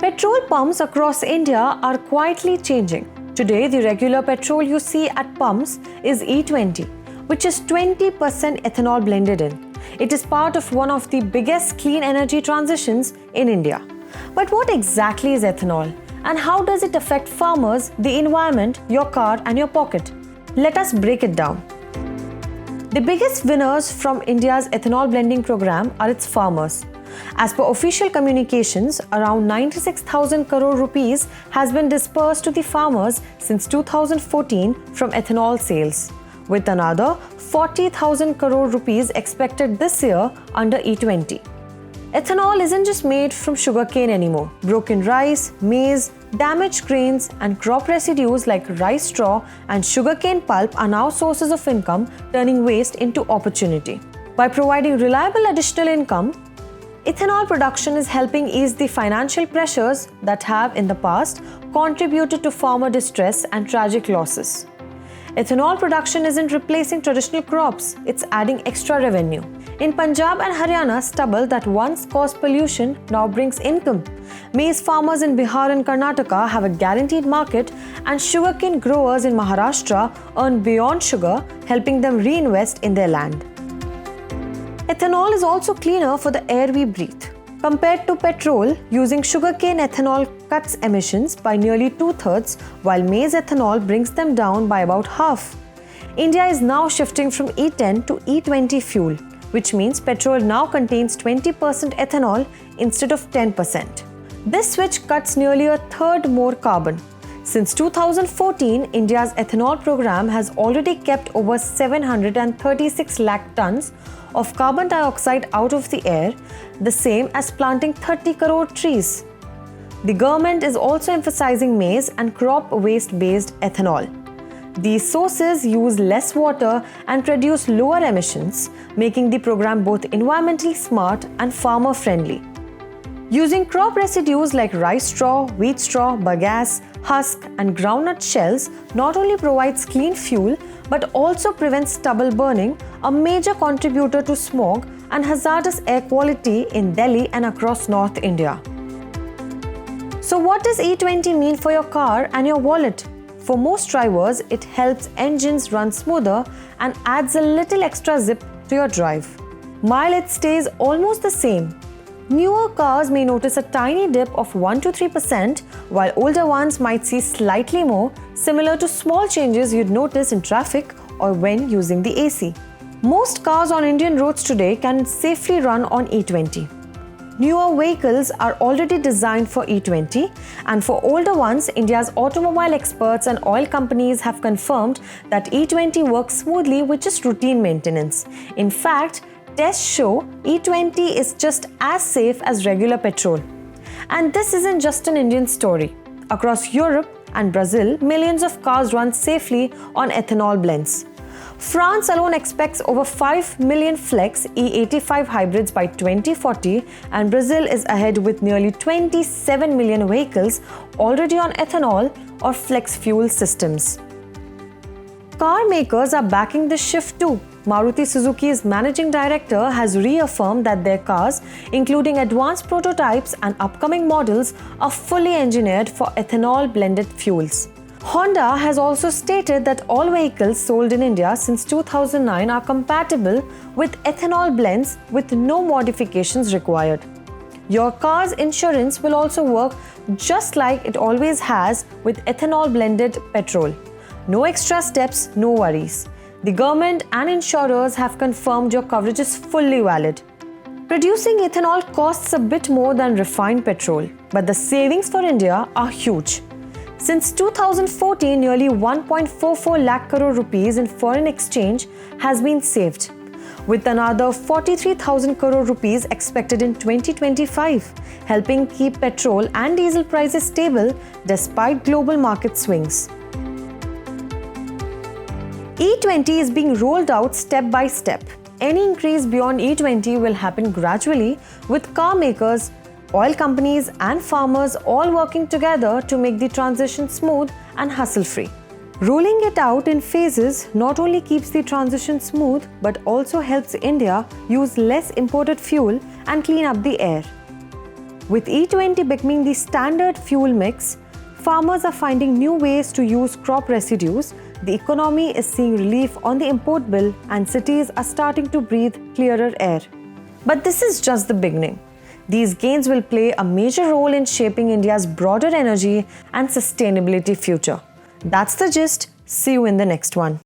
Petrol pumps across India are quietly changing. Today, the regular petrol you see at pumps is E20, which is 20% ethanol blended in. It is part of one of the biggest clean energy transitions in India. But what exactly is ethanol? And how does it affect farmers, the environment, your car and your pocket? Let us break it down. The biggest winners from India's ethanol blending program are its farmers. As per official communications, around 96,000 crore rupees has been dispersed to the farmers since 2014 from ethanol sales, with another 40,000 crore rupees expected this year under E20. Ethanol isn't just made from sugarcane anymore. Broken rice, maize, damaged grains, and crop residues like rice straw and sugarcane pulp are now sources of income, turning waste into opportunity. By providing reliable additional income, ethanol production is helping ease the financial pressures that have in the past contributed to farmer distress and tragic losses. Ethanol production isn't replacing traditional crops, it's adding extra revenue. In Punjab and Haryana, stubble that once caused pollution now brings income. Maize farmers in Bihar and Karnataka have a guaranteed market, and sugarcane growers in Maharashtra earn beyond sugar, helping them reinvest in their land. Ethanol is also cleaner for the air we breathe. Compared to petrol, using sugarcane ethanol cuts emissions by nearly 2/3, while maize ethanol brings them down by about half. India is now shifting from E10 to E20 fuel, which means petrol now contains 20% ethanol instead of 10%. This switch cuts nearly a third more carbon. Since 2014, India's ethanol program has already kept over 736 lakh tons of carbon dioxide out of the air, the same as planting 30 crore trees. The government is also emphasizing maize and crop waste-based ethanol. These sources use less water and produce lower emissions, making the program both environmentally smart and farmer-friendly. Using crop residues like rice straw, wheat straw, bagasse, husk, and groundnut shells not only provides clean fuel but also prevents stubble burning, a major contributor to smog and hazardous air quality in Delhi and across North India. So, what does E20 mean for your car and your wallet? For most drivers, it helps engines run smoother and adds a little extra zip to your drive. Mileage stays almost the same. Newer cars may notice a tiny dip of 1 to 3%, while older ones might see slightly more, similar to small changes you'd notice in traffic or when using the AC. Most cars on Indian roads today can safely run on E20. Newer vehicles are already designed for E20, and for older ones, India's automobile experts and oil companies have confirmed that E20 works smoothly with just routine maintenance. In fact, tests show E20 is just as safe as regular petrol. And this isn't just an Indian story. Across Europe and Brazil, millions of cars run safely on ethanol blends. France alone expects over 5 million flex E85 hybrids by 2040, and Brazil is ahead with nearly 27 million vehicles already on ethanol or flex fuel systems. Car makers are backing this shift too. Maruti Suzuki's managing director has reaffirmed that their cars, including advanced prototypes and upcoming models, are fully engineered for ethanol blended fuels. Honda has also stated that all vehicles sold in India since 2009 are compatible with ethanol blends with no modifications required. Your car's insurance will also work just like it always has with ethanol blended petrol. No extra steps, no worries. The government and insurers have confirmed your coverage is fully valid. Producing ethanol costs a bit more than refined petrol, but the savings for India are huge. Since 2014, nearly 1.44 lakh crore rupees in foreign exchange has been saved, with another 43,000 crore rupees expected in 2025, helping keep petrol and diesel prices stable despite global market swings. E20 is being rolled out step by step. Any increase beyond E20 will happen gradually, with car makers, oil companies and farmers all working together to make the transition smooth and hassle-free. Rolling it out in phases not only keeps the transition smooth but also helps India use less imported fuel and clean up the air. With E20 becoming the standard fuel mix, farmers are finding new ways to use crop residues, the economy is seeing relief on the import bill, and cities are starting to breathe clearer air. But this is just the beginning. These gains will play a major role in shaping India's broader energy and sustainability future. That's the gist. See you in the next one.